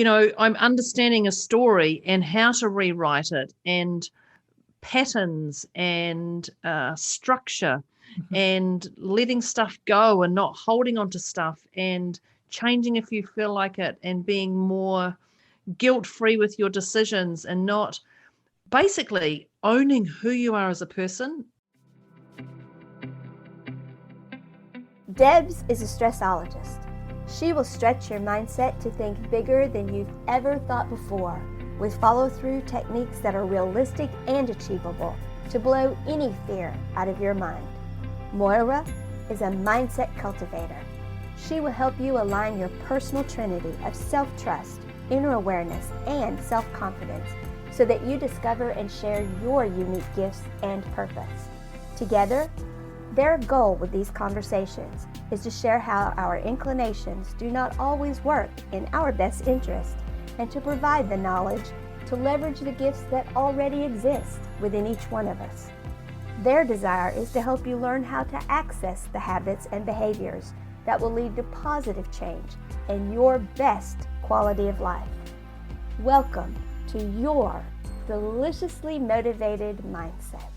I'm understanding a story and how to rewrite it, and patterns and structure, and letting stuff go and not holding on to stuff, and changing if you feel like it, and being more guilt-free with your decisions, and not basically owning who you are as a person. Debz is a stressologist. She will stretch your mindset to think bigger than you've ever thought before, with follow-through techniques that are realistic and achievable to blow any fear out of your mind. Moira is a mindset cultivator. She will help you align your personal trinity of self-trust, inner awareness, and self-confidence so that you discover and share your unique gifts and purpose. Together, their goal with these conversations is to share how our inclinations do not always work in our best interest, and to provide the knowledge to leverage the gifts that already exist within each one of us. Their desire is to help you learn how to access the habits and behaviors that will lead to positive change and your best quality of life. Welcome to your deliciously motivated mindset.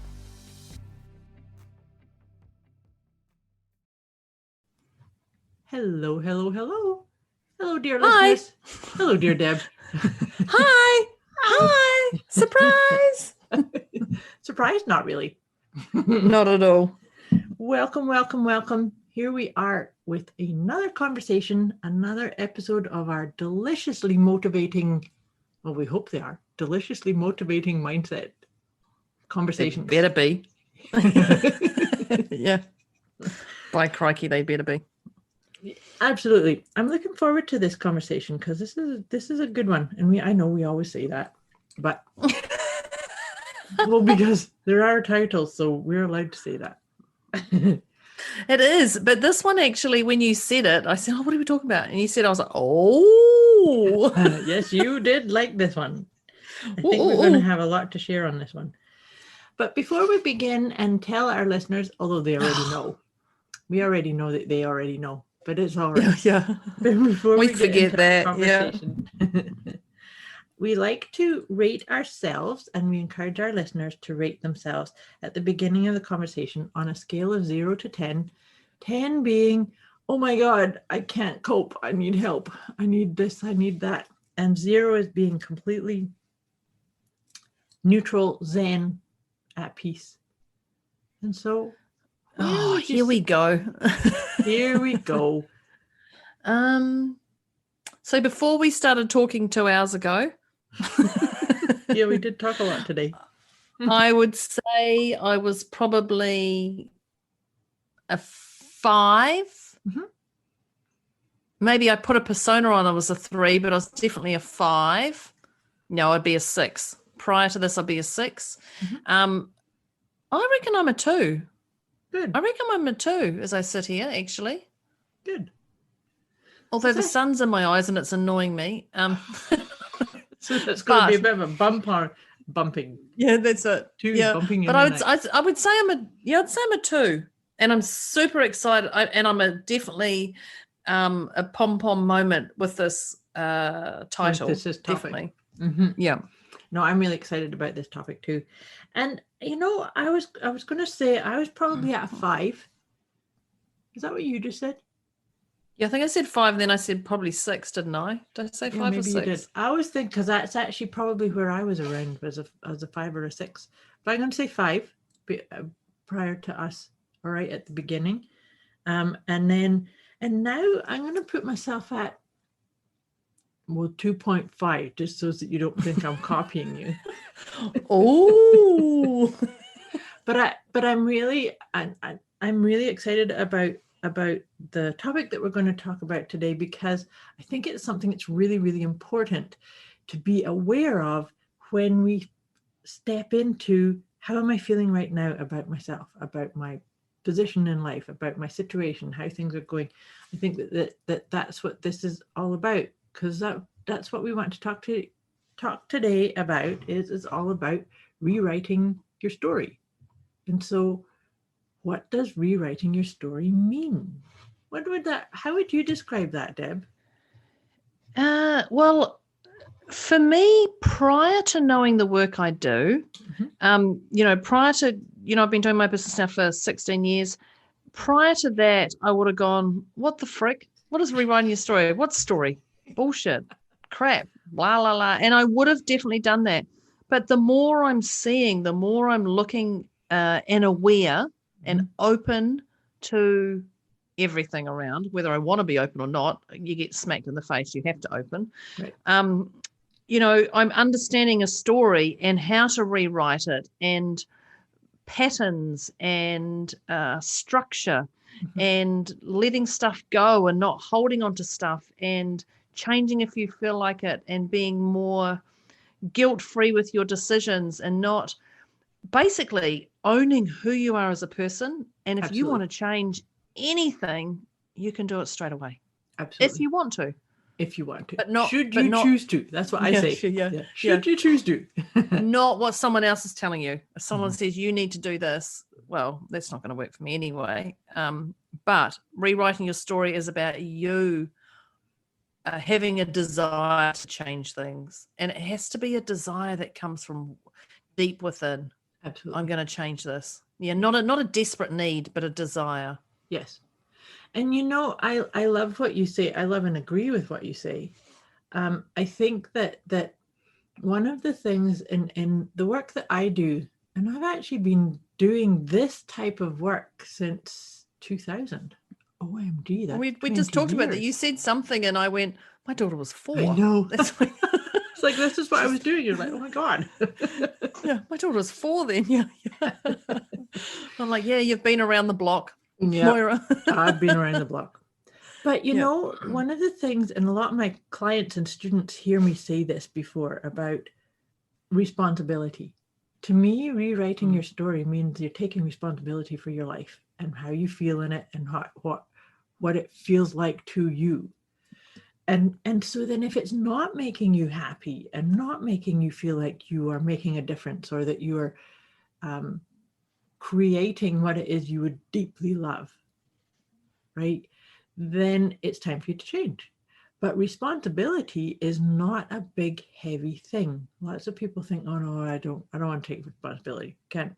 Hello, hello, hello. Hello, dear listeners. Hello, dear Deb. Hi. Hi. Surprise. Surprise? Not really. Not at all. Welcome, welcome, welcome. Here we are with another conversation, another episode of our deliciously motivating, well, we hope they are, deliciously motivating mindset conversations. They better be. Yeah. By crikey, they better be. Absolutely. I'm looking forward to this conversation because this is a good one. And I know we always say that, but well, because there are titles, so we're allowed to say that. It is. But this one actually, when you said it, I said, what are we talking about? And you said, I was like, oh. Yes, you did like this one. I think we're going to have a lot to share on this one. But before we begin and tell our listeners, although they already know, we already know that they already know. But it's all right. Yeah. Before we forget that. Conversation, we like to rate ourselves, and we encourage our listeners to rate themselves at the beginning of the conversation on a scale of 0 to 10. 10 being, oh my God, I can't cope. I need help. I need this. I need that. And 0 is being completely neutral, zen, at peace. And so here we go. Here we go. So before we started talking 2 hours ago, yeah, we did talk a lot today. I would say I was probably a 5. Mm-hmm. Maybe I put a persona on, I was a 3, but I was definitely a 5. No, I'd be a 6. Prior to this, I'd be a 6. Mm-hmm. I reckon I'm a 2. Good. I reckon I'm a 2 as I sit here, actually. Good. Although the sun's in my eyes and it's annoying me. So that's going to be a bit of a bumping. Yeah, that's it. 2 bumping. But I would say I'd say I'm a 2, and I'm super excited. I'm definitely a pom-pom moment with this title. With this topic. Definitely. Mm-hmm. Yeah. No, I'm really excited about this topic too. And I was going to say I was probably at a 5. Is that what you just said? Yeah, I think I said 5, and then I said probably 6, didn't I? Did I say 5 or 6? You did. I always think, because that's actually probably where I was around, was a 5 or a 6. But I'm going to say 5 prior to us, all right, at the beginning. And now I'm going to put myself at, 2.5, just so that you don't think I'm copying you. Oh. But I'm really excited about the topic that we're going to talk about today, because I think it's something that's really, really important to be aware of when we step into how am I feeling right now about myself, about my position in life, about my situation, how things are going. I think that's what this is all about, because that's what we want to talk today about. Is all about rewriting your story. And so, what does rewriting your story mean? How would you describe that, Deb? Well, For me, prior to knowing the work I do, prior to, I've been doing my business now for 16 years. Prior to that, I would have gone, what the frick? What is rewriting your story? What story? Bullshit, crap, blah, blah, blah. And I would have definitely done that. But the more I'm seeing, the more I'm looking and aware and open to everything around, whether I want to be open or not, you get smacked in the face, you have to open. Right. I'm understanding a story and how to rewrite it, and patterns and structure, and letting stuff go and not holding on to stuff, and changing if you feel like it, and being more guilt-free with your decisions, and not basically owning who you are as a person. And if you want to change anything, you can do it straight away. Absolutely. If you want to. If you want to. But not, should you choose to. That's what I say. Should you choose to. Not what someone else is telling you. If someone says you need to do this, well, that's not going to work for me anyway. But rewriting your story is about you having a desire to change things. And it has to be a desire that comes from deep within. Absolutely. I'm going to change this. Yeah, not a desperate need, but a desire. Yes. And I love what you say. I love and agree with what you say. I think that one of the things in the work that I do, and I've actually been doing this type of work since 2000. OMG, that's we just talked about that. You said something and I went, my daughter was 4. I know. That's like, it's like, this is what I was doing. You're like, oh my God. Yeah, my daughter was 4 then. Yeah. I'm like, yeah, you've been around the block. Yeah, Moira. I've been around the block. But one of the things, and a lot of my clients and students hear me say this before about responsibility. To me, rewriting your story means you're taking responsibility for your life and how you feel in it, and what it feels like to you. And so then if it's not making you happy and not making you feel like you are making a difference, or that you are creating what it is you would deeply love, right? Then it's time for you to change. But responsibility is not a big, heavy thing. Lots of people think, oh no, I don't want to take responsibility. Can't.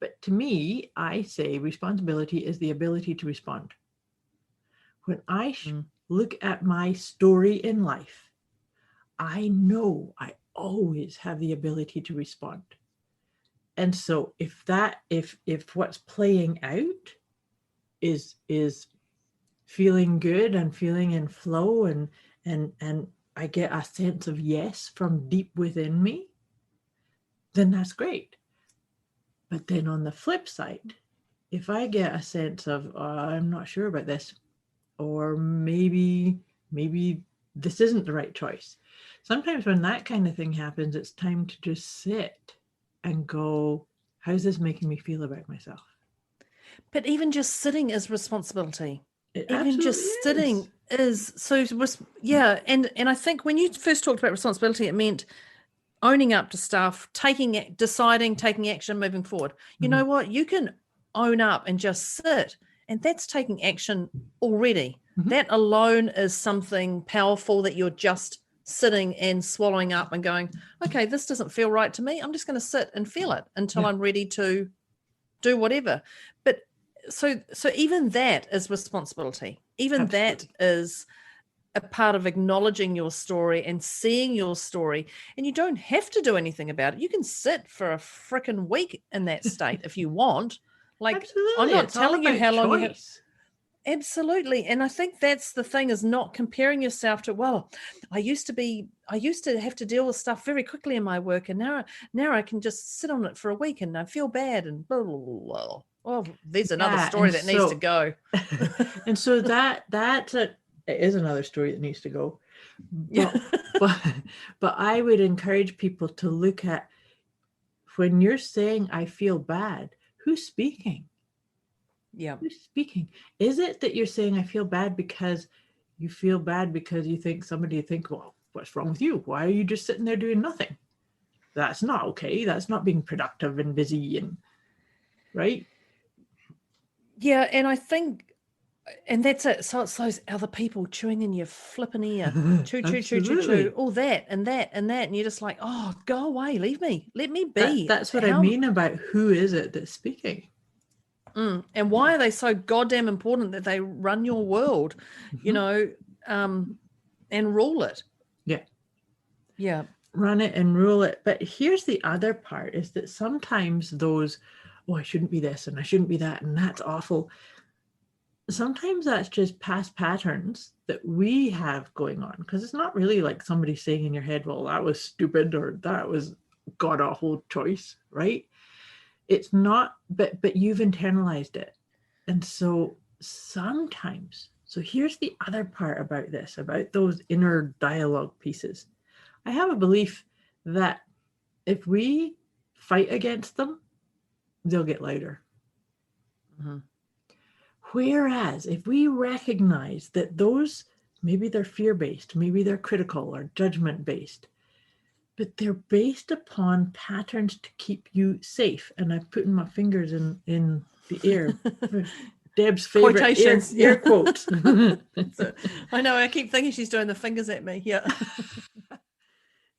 But to me, I say responsibility is the ability to respond. When I look at my story in life, I know I always have the ability to respond. And so if what's playing out is feeling good and feeling in flow, and I get a sense of yes from deep within me, then that's great. But then on the flip side, if I get a sense of I'm not sure about this, or maybe this isn't the right choice, sometimes when that kind of thing happens, it's time to just sit and go, how's this making me feel about myself? But even just sitting is responsibility. Even just sitting is so, yeah. And I think when you first talked about responsibility, it meant owning up to stuff, deciding, taking action, moving forward. You know what? You can own up and just sit, and that's taking action already. That alone is something powerful, that you're just sitting and swallowing up and going, okay, this doesn't feel right to me. I'm just going to sit and feel it until I'm ready to do whatever. But so even that is responsibility. Even Absolutely. That is a part of acknowledging your story and seeing your story. And you don't have to do anything about it. You can sit for a freaking week in that state if you want. Like, Absolutely. I'm not it's telling you how long you have. Absolutely. And I think that's the thing, is not comparing yourself to, well, I used to have to deal with stuff very quickly in my work, and now I can just sit on it for a week and I feel bad and blah, blah, blah, blah. Well, there's another story that needs to go. And so that is another story that needs to go. But I would encourage people to look at, when you're saying I feel bad, who's speaking? Yeah. Who's speaking? Is it that you're saying I feel bad because you think somebody think, well, what's wrong with you? Why are you just sitting there doing nothing? That's not okay. That's not being productive and busy, and right? Yeah. And I think And that's it. So it's those other people chewing in your flipping ear, chew, chew, chew, chew, chew, Absolutely. all that and that and that, and you're just like, oh, go away, leave me, let me be. That's what I mean about who is it that's speaking. And why are they so goddamn important that they run your world, you know, and rule it? Yeah. Yeah. Run it and rule it. But here's the other part, is that sometimes those, oh, I shouldn't be this and I shouldn't be that, and that's awful. Sometimes that's just past patterns that we have going on, because it's not really like somebody saying in your head, well, that was stupid or that was god awful choice, right? It's not, but you've internalized it. And so sometimes, so here's the other part about this, about those inner dialogue pieces. I have a belief that if we fight against them, they'll get louder. Mm-hmm. Whereas if we recognize that those, maybe they're fear-based, maybe they're critical or judgment-based, but they're based upon patterns to keep you safe. And I'm putting my fingers in the air. Deb's favorite Quotations, air quotes. I know, I keep thinking she's doing the fingers at me. Yeah.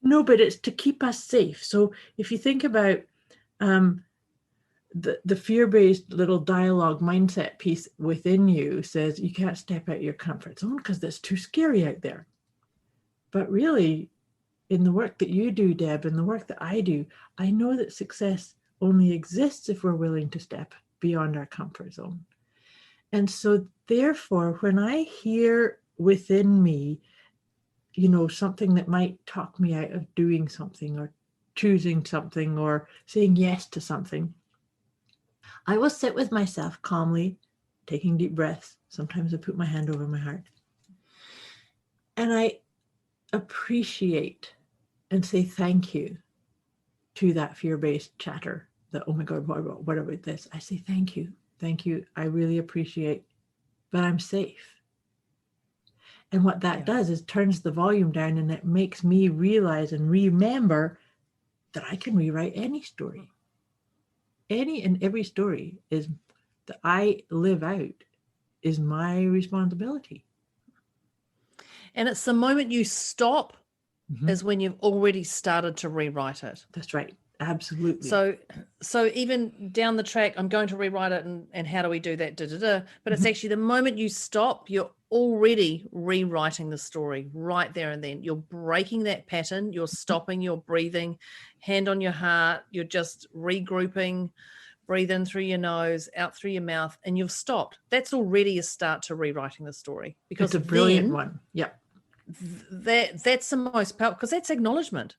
No, but it's to keep us safe. So if you think about the fear-based little dialogue mindset piece within you says you can't step out of your comfort zone because that's too scary out there. But really, in the work that you do, Deb, and the work that I do, I know that success only exists if we're willing to step beyond our comfort zone. And so therefore, when I hear within me, you know, something that might talk me out of doing something or choosing something or saying yes to something, I will sit with myself calmly, taking deep breaths. Sometimes I put my hand over my heart. And I appreciate and say thank you to that fear-based chatter that, oh my God, what about this? I say, thank you. I really appreciate, but I'm safe. And what that does is turns the volume down, and it makes me realize and remember that I can rewrite any story. Any and every story is that I live out is my responsibility. And it's the moment you stop is when you've already started to rewrite it. That's right. Absolutely. So even down the track, I'm going to rewrite it, and how do we do that? But it's actually the moment you stop, you're already rewriting the story right there and then. You're breaking that pattern, you're stopping, you're breathing, hand on your heart, you're just regrouping, breathe in through your nose, out through your mouth, and you've stopped. That's already a start to rewriting the story. Because it's a brilliant one. Yeah. That's the most powerful, because that's acknowledgement.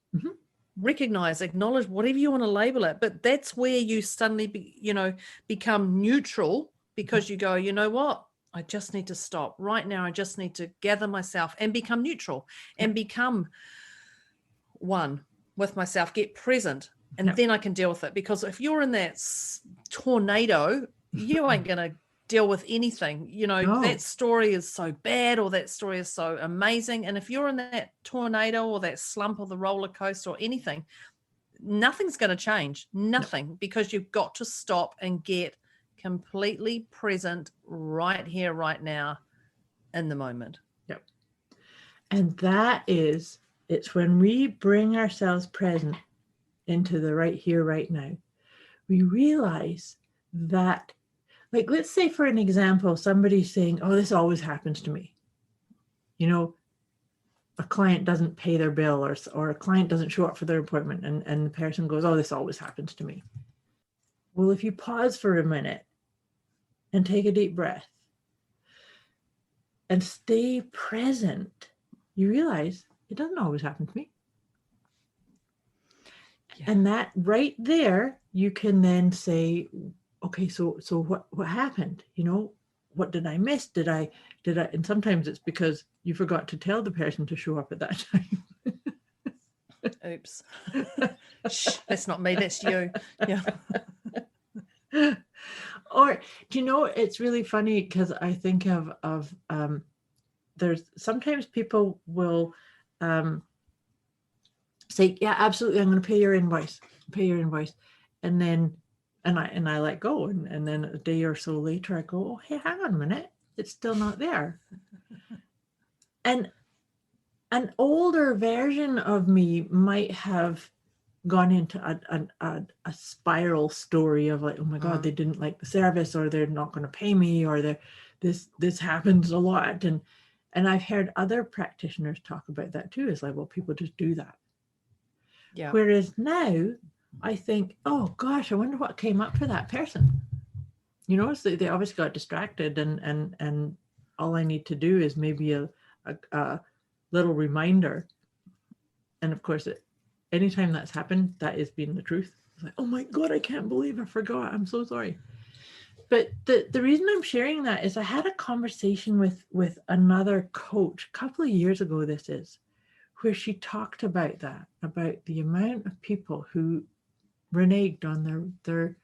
Recognize, acknowledge, whatever you want to label it, but that's where you suddenly become neutral, because you go, you know what, I just need to stop right now. I just need to gather myself and become neutral and become one with myself, get present, and then I can deal with it. Because if you're in that tornado, you ain't going to deal with anything. That story is so bad, or that story is so amazing. And if you're in that tornado or that slump or the roller coaster or anything, nothing's going to change. Nothing, because you've got to stop and get completely present right here, right now, in the moment. Yep. And it's when we bring ourselves present into the right here, right now, we realize that, like, let's say for an example, somebody's saying, oh, this always happens to me. A client doesn't pay their bill, or a client doesn't show up for their appointment, and the person goes, oh, this always happens to me. Well, if you pause for a minute and take a deep breath and stay present, you realize it doesn't always happen to me. Yeah. And that right there, you can then say, okay, so what happened? What did I miss? Did I? And sometimes it's because you forgot to tell the person to show up at that time. Oops. Shh, that's not me, that's you. Yeah. Or, it's really funny, because I think of there's sometimes people will say, yeah, absolutely, I'm going to pay your invoice. And I let go, and then a day or so later I go, oh, hey, hang on a minute, It's still not there. And an older version of me might have gone into a spiral story of like, oh my God, they didn't like the service, or they're not going to pay me, or this happens a lot. And I've heard other practitioners talk about that too. It's like, well, people just do that. Yeah. Whereas now I think, oh gosh, I wonder what came up for that person. You know, so they obviously got distracted, and all I need to do is maybe a little reminder. And of course, anytime that's happened, that has been the truth. It's like, oh my God, I can't believe I forgot. I'm so sorry. But the reason I'm sharing that is I had a conversation with another coach a couple of years ago, where she talked about that, about the amount of people who reneged on their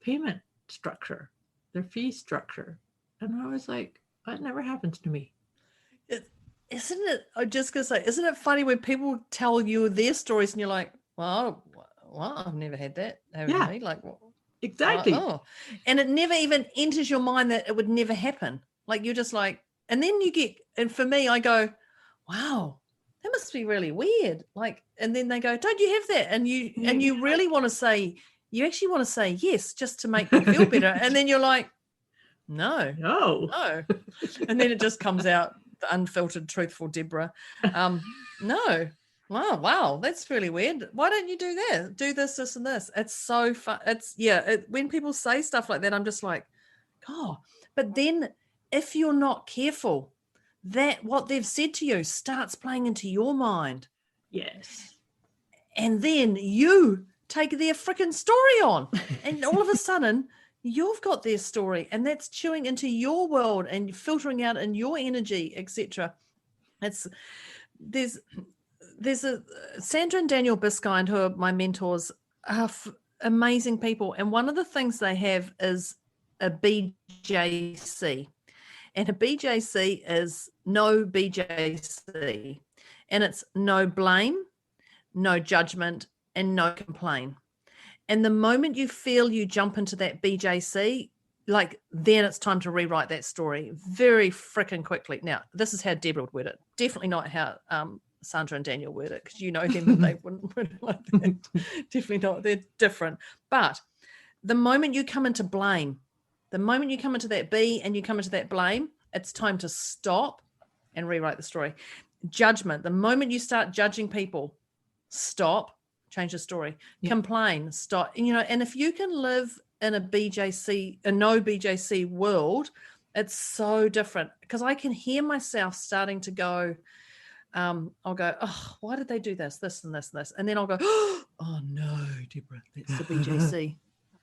payment structure, their fee structure. And I was like, that never happens to me. Isn't it, I'm just going to say, isn't it funny when people tell you their stories and you're like, well, I've never had that. Haven't you? Like, well, exactly. And it never even enters your mind that it would never happen. Like, you're just like, and then you get, and for me, I go, wow, that must be really weird. Like, and then they go, don't you have that? And you really want to say, you actually want to say yes, just to make them feel better. And then you're like, no. And then it just comes out, the unfiltered, truthful Deborah. No. Wow, that's really weird. Why don't you do that? Do this, and this. It's so fun. It's when people say stuff like that, I'm just like, oh. But then if you're not careful, that what they've said to you starts playing into your mind. Yes. And then you take their freaking story on. And all of a sudden, you've got their story, and that's chewing into your world and filtering out in your energy, etc. There's a Sandra and Daniel Biskind, who are my mentors, are amazing people. And one of the things they have is a BJC. And a BJC is no BJC. And it's no blame, no judgment, and no complain. And the moment you feel you jump into that BJC, like, then it's time to rewrite that story very freaking quickly. Now, this is how Deborah would word it. Definitely not how Sandra and Daniel word it, because you know them and they wouldn't word it like that. Definitely not. They're different. But the moment you come into blame, the moment you come into that B and you come into that blame, it's time to stop and rewrite the story. Judgment, the moment you start judging people, stop, change the story. Complain, stop. And if you can live in a BJC, a no BJC world, it's so different, because I can hear myself starting to go, I'll go, oh, why did they do this and this and this? And then I'll go, oh no, Deborah, that's the BJC.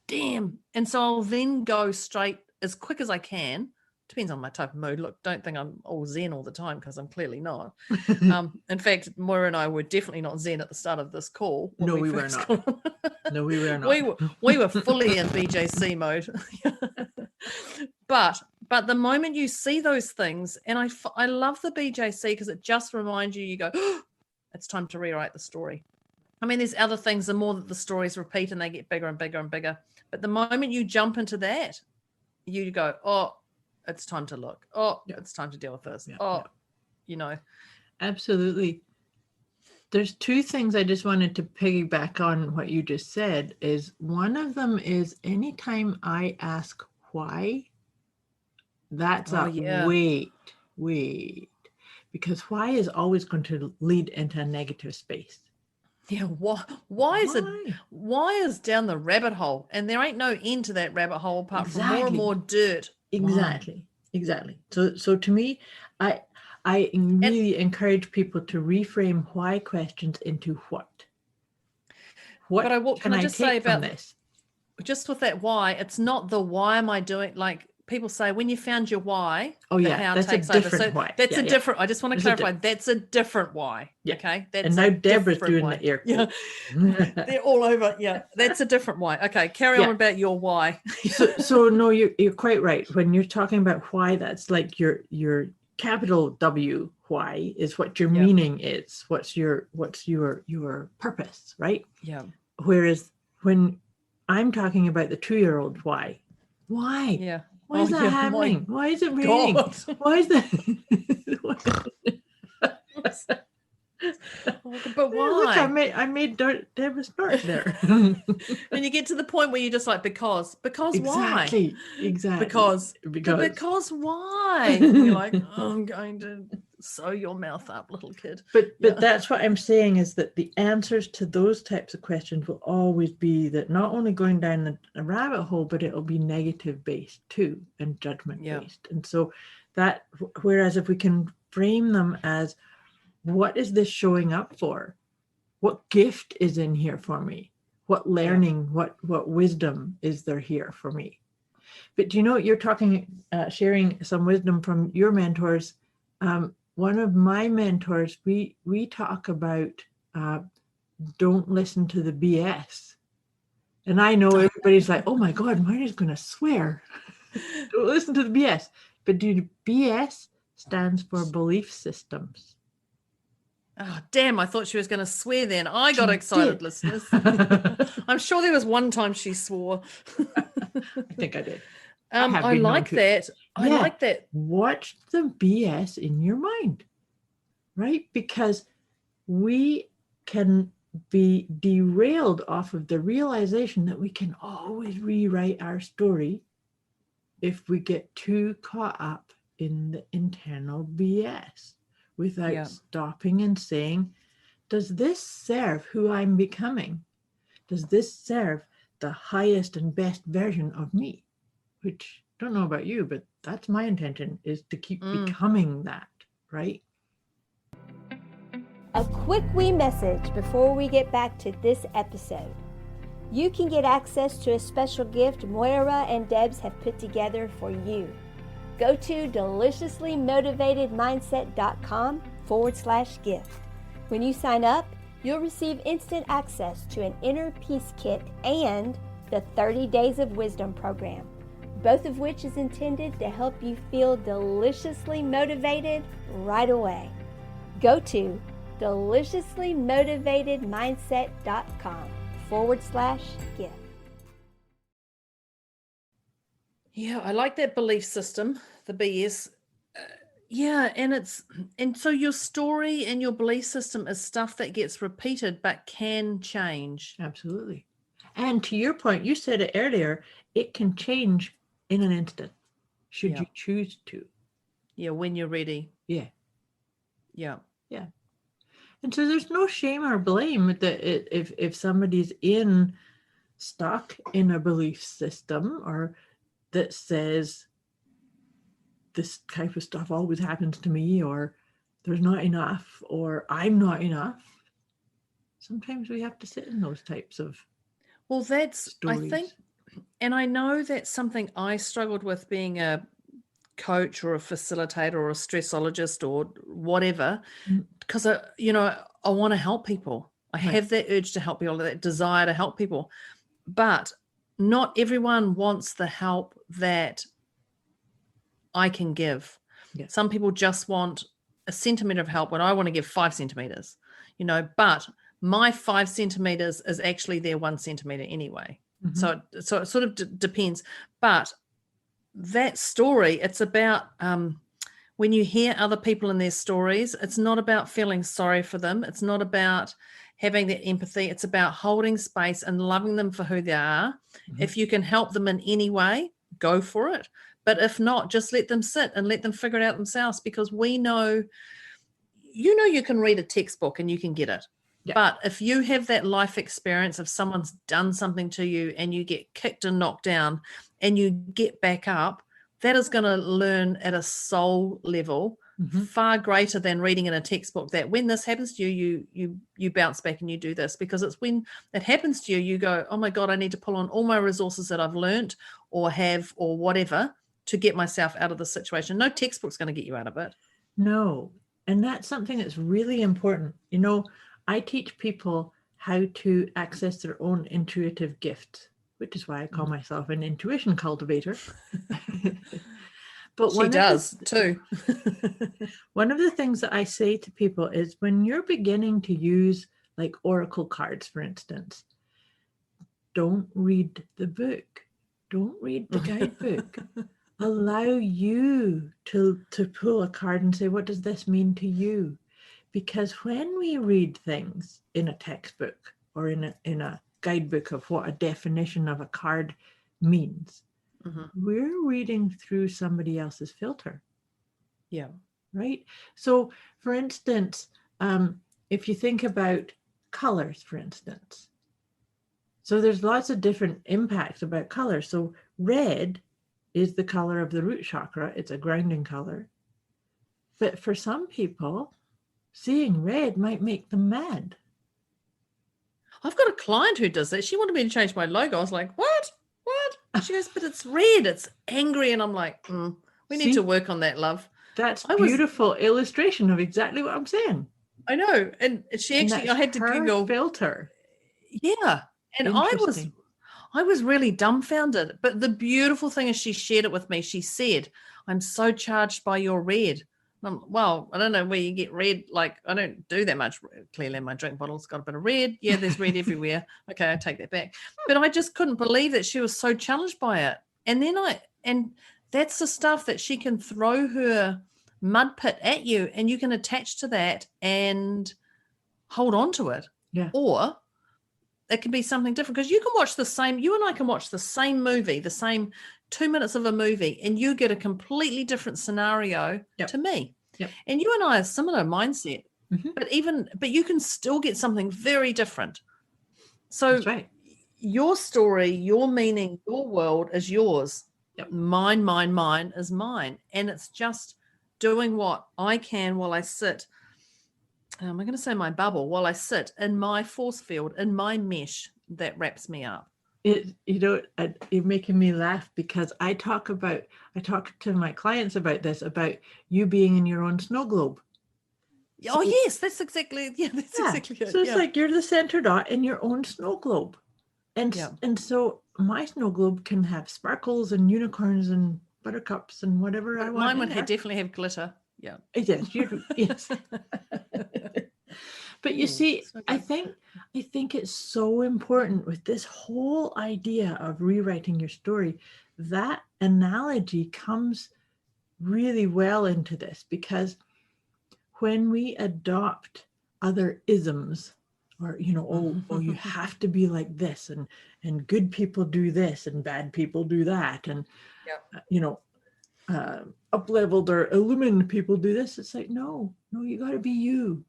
Damn. And so I'll then go straight as quick as I can. Depends on my type of mood. Look, don't think I'm all zen all the time, because I'm clearly not. In fact, Moira and I were definitely not zen at the start of this call. No, we were not. No, we were not. We were fully in BJC mode. But the moment you see those things, and I love the BJC, because it just reminds you go, oh, it's time to rewrite the story. I mean, there's other things, the more that the stories repeat and they get bigger and bigger and bigger. But the moment you jump into that, you go, oh, it's time to look. Oh, it's time to deal with this. Absolutely. There's two things I just wanted to piggyback on what you just said. Is one of them is anytime I ask why, that's wait, because why is always going to lead into a negative space. Yeah, why is down the rabbit hole, and there ain't no end to that rabbit hole apart from more and more dirt. Exactly. So to me, I really encourage people to reframe why questions into what. What can I just say about this? Just with that why, it's not the why am I doing, like people say when you found your why. Oh yeah, that's a different why. That's a different. I just want to clarify. That's a different why. Yeah. Okay. That's and now Deborah's doing the air quotes. Yeah. They're all over. Yeah, that's a different why. Okay, carry on about your why. so no, you're quite right. When you're talking about why, that's like your capital W why is what your meaning is. What's your purpose, right? Yeah. Whereas when I'm talking about the 2-year-old why? Yeah. Why is that yeah, happening? Why is it raining? God. Why is that? But why? Look, I made Debz snort there. And you get to the point where you're just like, because why? Exactly. Because why? And you're like, oh, I'm going to sew your mouth up, little kid. But that's what I'm saying, is that the answers to those types of questions will always be that not only going down a rabbit hole, but it'll be negative based too, and judgment based. And so that, whereas if we can frame them as, what is this showing up for? What gift is in here for me? What learning, what wisdom is there here for me? But you know, you're talking, sharing some wisdom from your mentors. One of my mentors, we talk about don't listen to the BS. And I know everybody's like, oh my God, Moira's going to swear. Don't listen to the BS. But BS stands for belief systems. Oh, damn, I thought she was going to swear then. I got excited, listeners. I'm sure there was one time she swore. I think I did. I like that. I like that. Watch the BS in your mind, right? Because we can be derailed off of the realization that we can always rewrite our story if we get too caught up in the internal BS without stopping and saying, does this serve who I'm becoming? Does this serve the highest and best version of me? Which, I don't know about you, but that's my intention, is to keep becoming that, right? A quick wee message before we get back to this episode. You can get access to a special gift Moira and Debz have put together for you. Go to deliciouslymotivatedmindset.com/gift. When you sign up, you'll receive instant access to an inner peace kit and the 30 Days of Wisdom program, both of which is intended to help you feel deliciously motivated right away. Go to deliciouslymotivatedmindset.com/gift. Yeah, I like that belief system, the BS. And so your story and your belief system is stuff that gets repeated but can change. Absolutely. And to your point, you said it earlier, it can change in an instant, should you choose to. Yeah, when you're ready. Yeah. Yeah. Yeah. And so there's no shame or blame that if somebody's stuck in a belief system or that says this type of stuff always happens to me, or there's not enough, or I'm not enough. Sometimes we have to sit in those types of stories. I think, and I know that's something I struggled with being a coach or a facilitator or a stressologist or whatever, because I want to help people. I have that urge to help people, that desire to help people, but not everyone wants the help that I can give. Yeah. Some people just want a centimeter of help when I want to give 5 centimeters, but my 5 centimeters is actually their 1 centimeter anyway. So it sort of depends. But that story, it's about when you hear other people in their stories, it's not about feeling sorry for them. It's not about having that empathy. It's about holding space and loving them for who they are. If you can help them in any way, go for it. But if not, just let them sit and let them figure it out themselves, because we know, you can read a textbook and you can get it. Yeah. But if you have that life experience of someone's done something to you and you get kicked and knocked down and you get back up, that is going to learn at a soul level far greater than reading in a textbook, that when this happens to you, you bounce back and you do this, because it's when it happens to you, you go, oh my God, I need to pull on all my resources that I've learned or have or whatever to get myself out of the situation. No textbook's going to get you out of it. No. And that's something that's really important. I teach people how to access their own intuitive gifts, which is why I call myself an intuition cultivator. But she does too. One of the things that I say to people is, when you're beginning to use like oracle cards, for instance, don't read the book. Don't read the guidebook. allow you to pull a card and say, what does this mean to you? Because when we read things in a textbook or in a guidebook of what a definition of a card means, we're reading through somebody else's filter. Yeah. Right? So, for instance, if you think about colors, for instance, so there's lots of different impacts about color. So red is the color of the root chakra. It's a grounding color. But for some people, seeing red might make them mad. I've got a client who does that. She wanted me to change my logo. I was like, what? She goes, but it's red. It's angry. And I'm like, we need to work on that, love. That's a beautiful illustration of exactly what I'm saying. I know. And she actually, I had to Google filter. Yeah. And I was really dumbfounded. But the beautiful thing is she shared it with me. She said, I'm so charged by your red. Well, I don't know where you get red. Like, I don't do that much. Clearly, my drink bottle's got a bit of red. Yeah, there's red everywhere. Okay, I take that back. But I just couldn't believe that she was so challenged by it. And then and that's the stuff that she can throw her mud pit at you, and you can attach to that and hold on to it. Yeah. Or it can be something different, because you and I can watch the same movie, the same 2 minutes of a movie, and you get a completely different scenario to me. Yep. And you and I are similar mindset, but you can still get something very different. So that's right. Your story, your meaning, your world is yours. Yep. Mine is mine. And it's just doing what I can while I sit. I'm going to say my bubble, while I sit in my force field, in my mesh that wraps me up. You're making me laugh, because I talk to my clients about this, about you being in your own snow globe. Oh, yes, that's exactly it. So it's like you're the center dot in your own snow globe. And so my snow globe can have sparkles and unicorns and buttercups and whatever I want. Mine would definitely have glitter. Yeah. It is. Yes. But you see, so I think it's so important with this whole idea of rewriting your story. That analogy comes really well into this, because when we adopt other isms, or you have to be like this, and good people do this and bad people do that, and up-leveled or illumined people do this. It's like, no, you got to be you.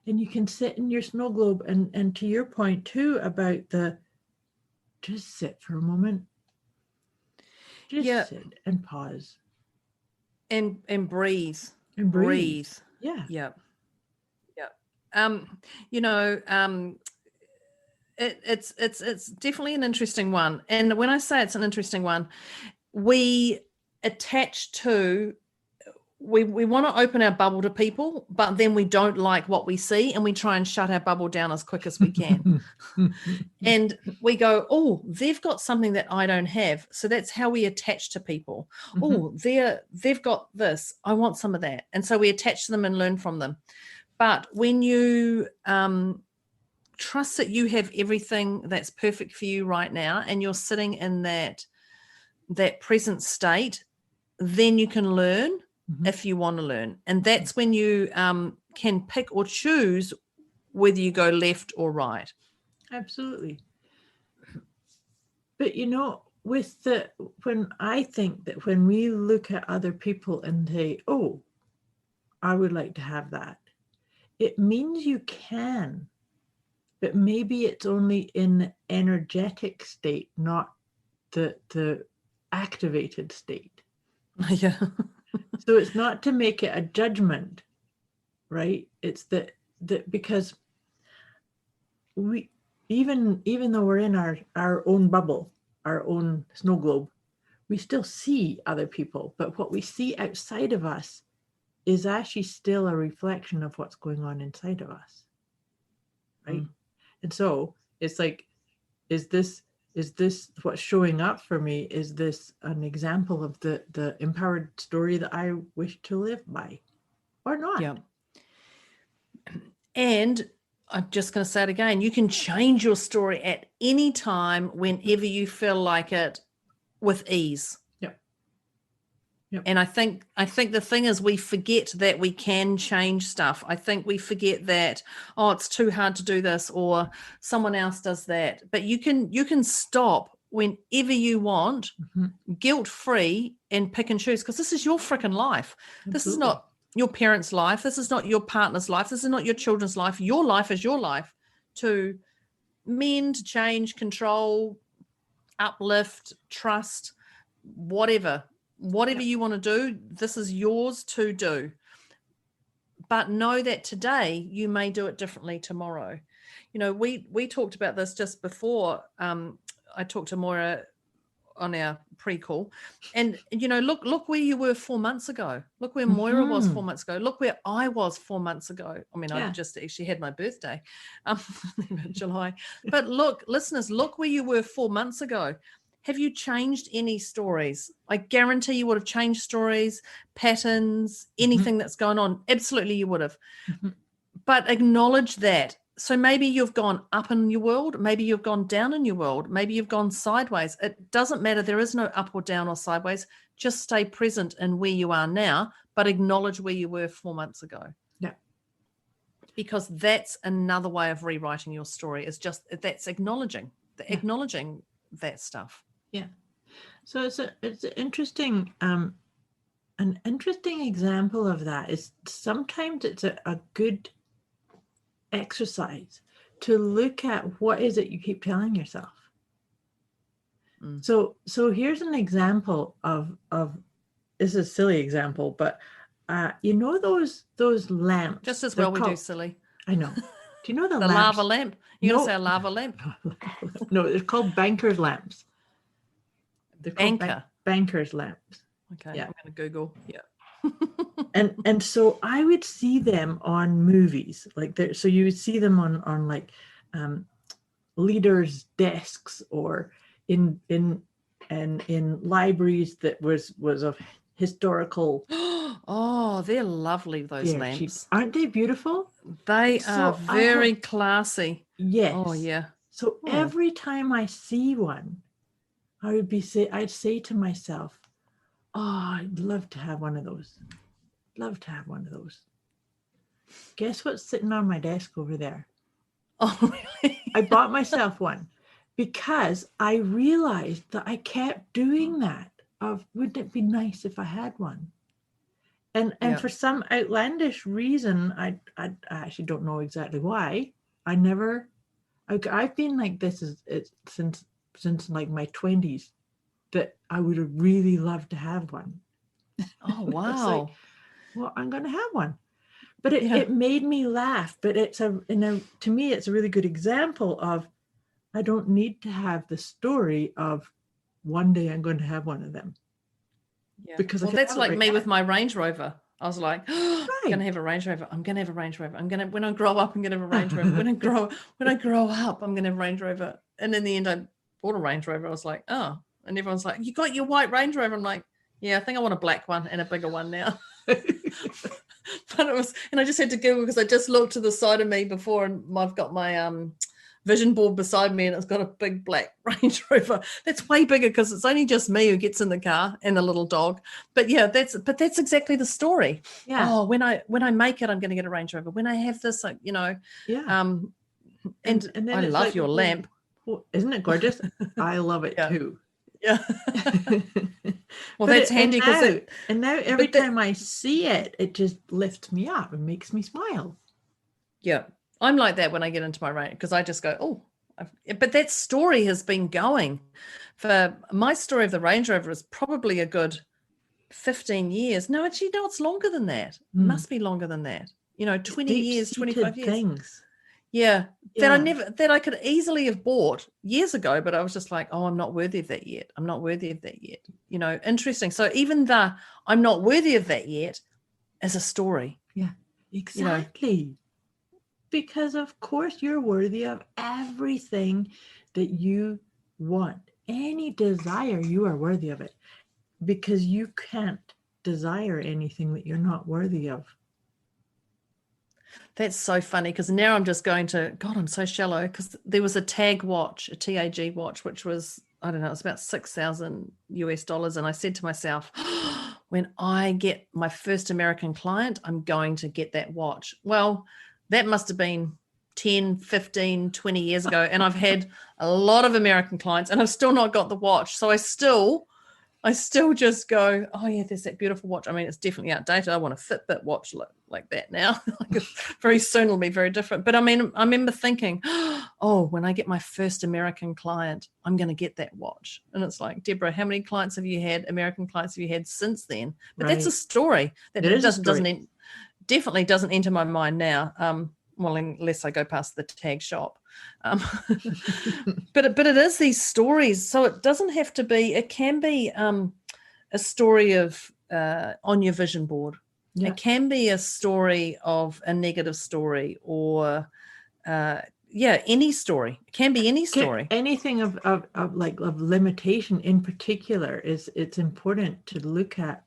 And you can sit in your snow globe, and to your point too about just sit for a moment. Just sit and pause. And breathe. And breathe. Yeah. Yeah. It's definitely an interesting one. And when I say it's an interesting one, we attach to, we want to open our bubble to people, but then we don't like what we see, and we try and shut our bubble down as quick as we can. And we go, oh, they've got something that I don't have. So that's how we attach to people. Oh, they've got this. I want some of that. And so we attach to them and learn from them. But when you trust that you have everything that's perfect for you right now, and you're sitting in that present state, then you can learn if you want to learn. And that's when you can pick or choose whether you go left or right. Absolutely. But when I think that when we look at other people and say, oh, I would like to have that, it means you can, but maybe it's only in the energetic state, not the activated state. Yeah. So it's not to make it a judgment, right? It's that because we, even though we're in our own bubble, our own snow globe, we still see other people, but what we see outside of us is actually still a reflection of what's going on inside of us, right? And so it's like, is this what's showing up for me? Is this an example of the empowered story that I wish to live by, or not? Yeah. And I'm just going to say it again, you can change your story at any time, whenever you feel like it, with ease. Yep. And I think the thing is, we forget that we can change stuff. I think we forget that, oh, it's too hard to do this, or someone else does that. But you can stop whenever you want, guilt-free, and pick and choose, because this is your freaking life. Absolutely. This is not your parents' life. This is not your partner's life. This is not your children's life. Your life is your life to mend, change, control, uplift, trust, whatever you want to do. This is yours to do. But know that today you may do it differently tomorrow. You know, we talked about this just before. I talked to Moira on our pre-call, and you know, look where you were 4 months ago. Look where Moira was 4 months ago. Look where I was 4 months ago. I mean, I just actually had my birthday in July. But look, listeners, look where you were 4 months ago. Have you changed any stories? I guarantee you would have changed stories, patterns, anything that's going on. Absolutely, you would have. But acknowledge that. So maybe you've gone up in your world. Maybe you've gone down in your world. Maybe you've gone sideways. It doesn't matter. There is no up or down or sideways. Just stay present in where you are now, but acknowledge where you were 4 months ago. Yeah. Because that's another way of rewriting your story. Is just that's acknowledging that stuff. Yeah. So it's an interesting an interesting example of that is sometimes it's a good exercise to look at what is it you keep telling yourself. So here's an example of this is a silly example, but you know those lamps. Just as well we do silly. I know. Do you know the the lamps? lava lamp? You're gonna say a lava lamp? No, they're called banker's lamps. They're called banker's lamps. Okay, yeah. I'm gonna Google. Yeah. and so I would see them on movies, like so you would see them on like leaders' desks, or in libraries that was of historical. Oh, they're lovely, those lamps. Aren't they beautiful? They are very classy. Yes. Oh yeah. So every time I see one, I'd say to myself, oh, I'd love to have one of those. Love to have one of those. Guess what's sitting on my desk over there? Oh, really? I bought myself one because I realized that I kept doing that. Wouldn't it be nice if I had one? And for some outlandish reason, I actually don't know exactly why. I've been like this since like my 20s, that I would have really loved to have one. Oh wow. Like, well, I'm going to have one. But it made me laugh. But to me, it's a really good example of, I don't need to have the story of one day I'm going to have one of them. Yeah. Because that's like me with my Range Rover. I was like, oh, right. I'm going to have a Range Rover. I'm going to have a Range Rover. When I grow up, I'm going to have a Range Rover. When I grow up, I'm going to have a Range Rover. And in the end, I bought a Range Rover. I was like, oh. And everyone's like, you got your white Range Rover? I'm like, yeah, I think I want a black one and a bigger one now. But and I just had to Google, because I just looked to the side of me before, and I've got my vision board beside me, and it's got a big black Range Rover. That's way bigger, because it's only just me who gets in the car and the little dog. But yeah, that's exactly the story. Yeah. Oh, when I make it, I'm going to get a Range Rover. When I have this, you know. Yeah. And then I love your lamp. Well, isn't it gorgeous? I love it too. Yeah. Well, that's handy, because now every time I see it, it just lifts me up and makes me smile. Yeah, I'm like that when I get into my Range, because I just go, oh. But that story has been going for my story of the Range Rover is probably a good 15 years. No, actually, no, it's longer than that. It must be longer than that. 20 years, 25 years. Things. Yeah, that I could easily have bought years ago, but I was just like, oh, I'm not worthy of that yet. I'm not worthy of that yet. Interesting. So even the I'm not worthy of that yet is a story. Yeah, exactly. Because of course you're worthy of everything that you want. Any desire, you are worthy of it, because you can't desire anything that you're not worthy of. That's so funny, because now I'm just going to, God, I'm so shallow, because there was a TAG watch, a TAG watch, which was, I don't know, it was about $6,000 US. And I said to myself, when I get my first American client, I'm going to get that watch. Well, that must have been 10, 15, 20 years ago. And I've had a lot of American clients and I've still not got the watch. So I still just go, oh yeah, there's that beautiful watch. I mean, it's definitely outdated. I want a Fitbit watch like that now. Very soon it'll be very different. But I mean, I remember thinking, oh, when I get my first American client, I'm going to get that watch. And it's like, Deborah, how many clients have you had? American clients have you had since then? But That's a story that definitely doesn't enter my mind now. Well, unless I go past the tag shop. But it is these stories. So it doesn't have to be, it can be a story of on your vision board. Yeah. It can be a story of a negative story or any story. It can be any story. Anything of limitation in particular it's important to look at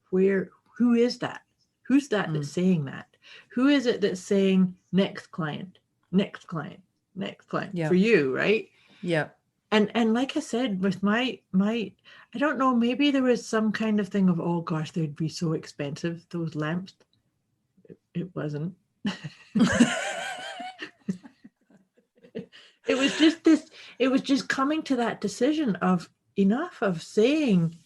who is that? Who's that that's saying that? Who is it that's saying next client for you, right? Yeah. And like I said, with my I don't know, maybe there was some kind of thing of, oh gosh, they'd be so expensive, those lamps. It wasn't. It was just coming to that decision of enough of saying,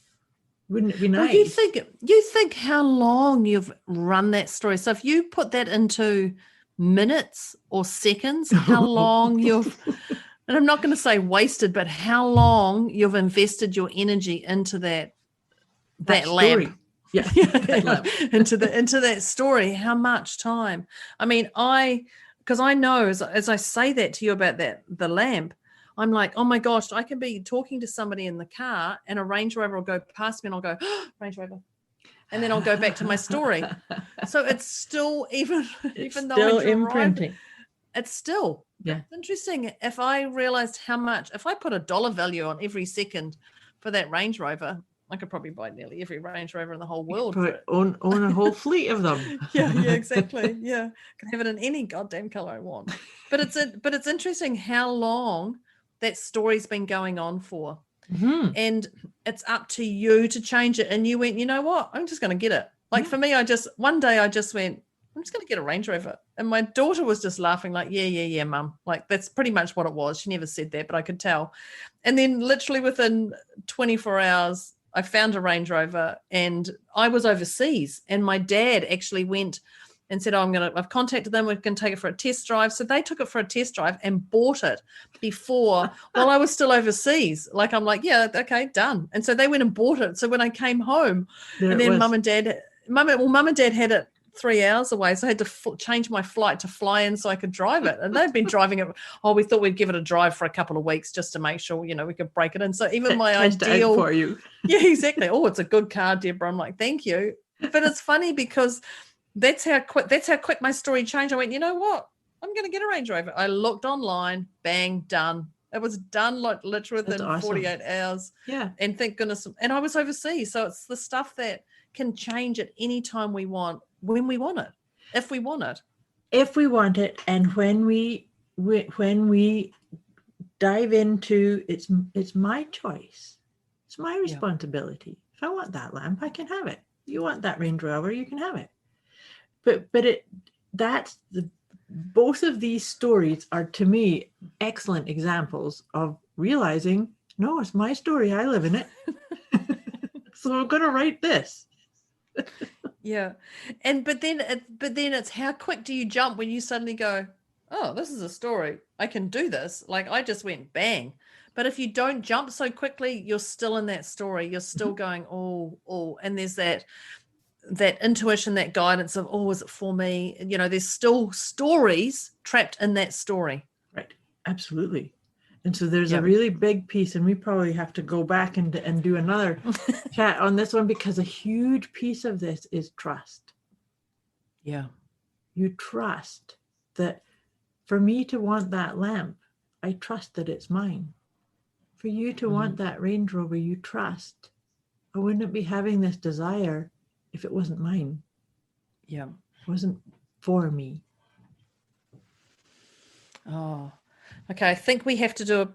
wouldn't it be nice? Well, you think how long you've run that story. So if you put that into minutes or seconds, how long you've, and I'm not going to say wasted, but how long you've invested your energy into that lamp. Yeah. That lamp. into that story, how much time? I mean, because I know as I say that to you about the lamp, I'm like, oh my gosh, I can be talking to somebody in the car and a Range Rover will go past me and I'll go, oh, Range Rover. And then I'll go back to my story. So it's still, even though I'm imprinting, it's still interesting. If I realized how much, if I put a dollar value on every second for that Range Rover, I could probably buy nearly every Range Rover in the whole world. Own a whole fleet of them. Yeah, exactly. Yeah. Can have it in any goddamn color I want. But it's interesting how long that story's been going on for. Mm-hmm. And it's up to you to change it. And you went, you know what? I'm just going to get it. Like for me, one day I just went, I'm just going to get a Range Rover. And my daughter was just laughing like, yeah, mum. Like that's pretty much what it was. She never said that, but I could tell. And then literally within 24 hours, I found a Range Rover and I was overseas. And my dad actually went and said, I've contacted them, we can take it for a test drive. So they took it for a test drive and bought it before, while I was still overseas. Like, I'm like, yeah, okay, done. And so they went and bought it. So when I came home, and then mum and dad had it 3 hours away. So I had to change my flight to fly in so I could drive it. And they've been driving it. Oh, we thought we'd give it a drive for a couple of weeks just to make sure, we could break it in. So even my ideal for you. Yeah, exactly. Oh, it's a good car, Deborah. I'm like, thank you. But it's funny because that's how quick my story changed. I went, you know what? I'm going to get a Range Rover. I looked online, bang, done. It was done like literally within 48 hours. Yeah. And thank goodness. And I was overseas. So it's the stuff that can change at any time we want, when we want it, if we want it. If we want it. And when we dive into it's my choice. It's my responsibility. Yeah. If I want that lamp, I can have it. You want that Range Rover, you can have it. But both of these stories are, to me, excellent examples of realizing, no, it's my story. I live in it. So I'm going to write this. Yeah. But then it's how quick do you jump when you suddenly go, oh, this is a story. I can do this. Like I just went bang. But if you don't jump so quickly, you're still in that story. You're still going, oh, and there's that intuition, that guidance of, oh, is it for me? There's still stories trapped in that story. Right. Absolutely. And so there's a really big piece, and we probably have to go back and do another chat on this one, because a huge piece of this is trust. Yeah. You trust that for me to want that lamp, I trust that it's mine. For you to want that Range Rover, you trust. I wouldn't be having this desire if it wasn't mine. Yeah. It wasn't for me. Oh, okay. I think we have to do a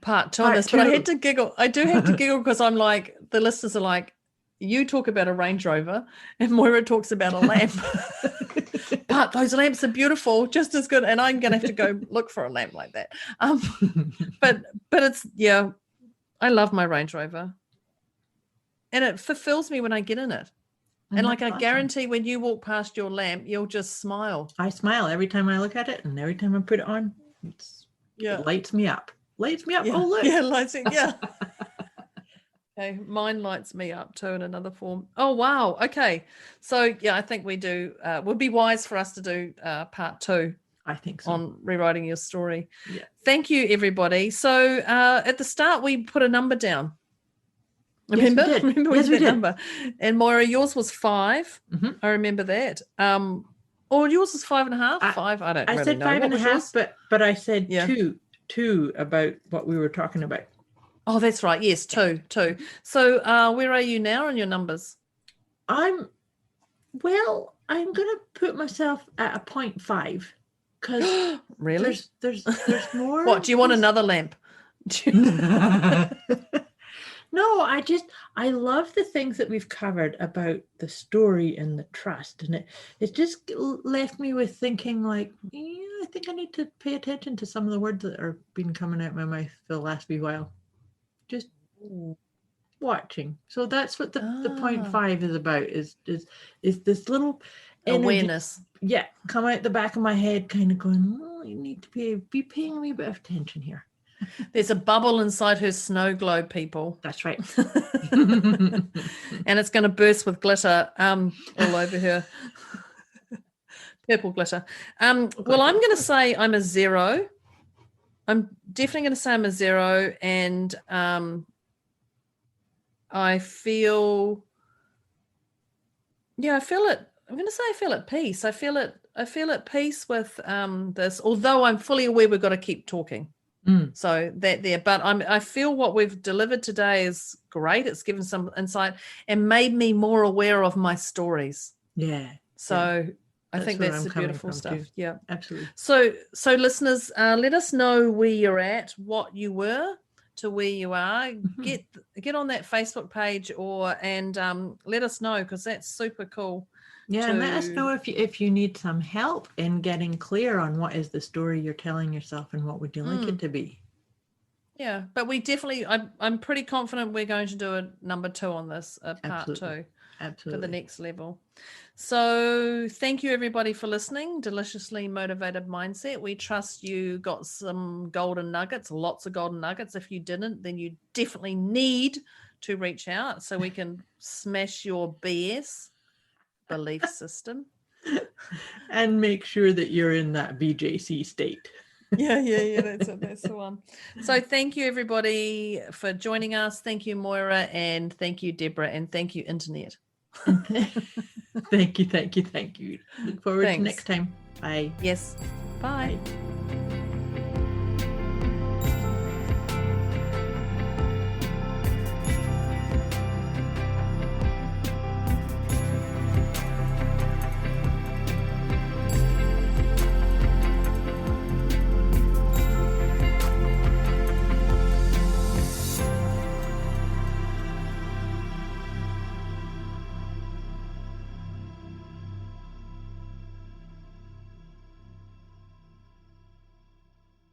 part two on this, but I had to giggle. I do have to giggle because I'm like, the listeners are like, you talk about a Range Rover and Moira talks about a lamp. But those lamps are beautiful, just as good. And I'm going to have to go look for a lamp like that. But it's, yeah, I love my Range Rover. And it fulfills me when I get in it. And like, I guarantee when you walk past your lamp, you'll just smile. I smile every time I look at it, and every time I put it on, it lights me up. Lights me up. Yeah. Oh, look. Yeah, lights it. Yeah. Okay, mine lights me up too in another form. Oh, wow. Okay. So, yeah, I think we do. Would be wise for us to do part 2. I think so. On rewriting your story. Yeah. Thank you, everybody. So at the start, we put a number down. Remember? Yes, we did. Remember yes, we did. Number. And Moira, yours was 5. Mm-hmm. I remember that. Or yours was 5.5. 5. I don't. I really said know. 5.5, but I said two about what we were talking about. Oh, that's right. Yes, 2. So where are you now on your numbers? I'm going to put myself at a 0.5 because really there's more. What, do you want another lamp? No, I love the things that we've covered about the story and the trust, and it just left me with thinking like, I think I need to pay attention to some of the words that are been coming out my mouth for the last wee while. Just watching. So that's what the 0.5 is about. Is this little energy, awareness? Yeah, come out the back of my head, kind of going, you need to be paying a wee bit of attention here. There's a bubble inside her snow globe, people. That's right. And it's going to burst with glitter all over her. Purple glitter. Well, I'm going to say I'm a 0. I'm definitely going to say I'm a 0. And I feel it. I'm going to say I feel at peace. I feel at peace with this, although I'm fully aware we've got to keep talking. So that there, but I feel what we've delivered today is great. It's given some insight and made me more aware of my stories. Yeah. So I think that's the beautiful stuff. Too. Yeah, absolutely. So listeners, let us know where you're at, what you were to where you are. Mm-hmm. Get on that Facebook page and let us know, because that's super cool. Yeah, and let us know if you need some help in getting clear on what is the story you're telling yourself and what would you like it to be. Yeah, but we definitely, I'm pretty confident we're going to do a number 2 on this, part 2. Absolutely. To the next level. So thank you, everybody, for listening. Deliciously Motivated Mindset. We trust you got some golden nuggets, lots of golden nuggets. If you didn't, then you definitely need to reach out so we can smash your BS belief system. And make sure that you're in that BJC state. Yeah, that's the one. So thank you, everybody, for joining us. Thank you, Moira, and thank you, Deborah, and thank you, Internet. Thank you. Look forward to next time. Bye. Yes. Bye. Bye.